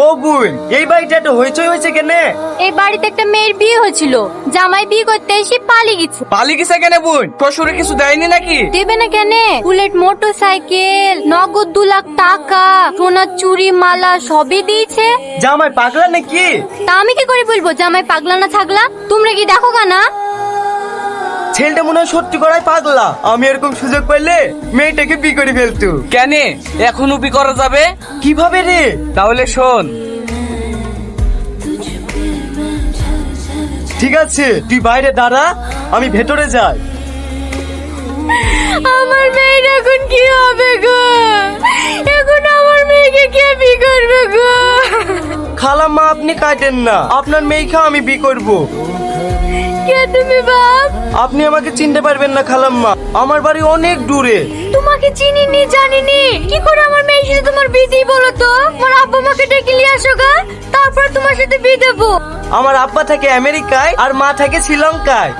ও বোন, এই বাড়িটা এত হইচই হয়েছে কেনে? এই বাড়িতে একটা মেয়ের বিয়ে হয়েছিল, জামাই বিয়ে করতে এসে পালিয়ে গেছে। পালিয়ে গেছে কেন বোন? শ্বশুরে কিছু দেয়নি নাকি? দেবে না কেন? বুলেট মোটরসাইকেল, নগদ 2 লাখ টাকা, সোনার চুড়ি মালা সবই দিয়েছে। জামাই পাগলা নাকি? তা আমি কি করে বলবো জামাই পাগলা না থাকলা? তোমরা কি দেখো না? ছেলেটা মনে হয় সত্যি করাই পাগলা। আমি এরকম সুযোগ পাইলে মেয়েটাকে বিয়ে করে ফেলতু। কেন এখনো বি করা যাবে? কিভাবে রে? তাহলে শোন, ঠিক আছে, তুই বাইরে দাঁড়া, আমি ভেতরে যাই। আমার মেয়ের এখন কি হবে গো? এখন আমার মেয়েকে কে বিয়ে করবে গো? খালাম্মা আপনি কাটেন না, আপনার মেয়েকে আমি বিয়ে করব। কে তুমি বাপ? আপনি আমাকে চিনতে পারবেন না খালাম্মা, আমার বাড়ি অনেক দূরে। তোমাকে চিনিনি জানিনি, কি করে আমার মেয়ের সাথে তোমার বিয়ে দিই বলো তো? আমার আব্বা মাকে ডেকে নিয়ে আসো গা, তারপর তোমার সাথে বিয়ে দেবো। আমার আব্বা থাকে আমেরিকায় আর মা থাকে শ্রীলঙ্কায়।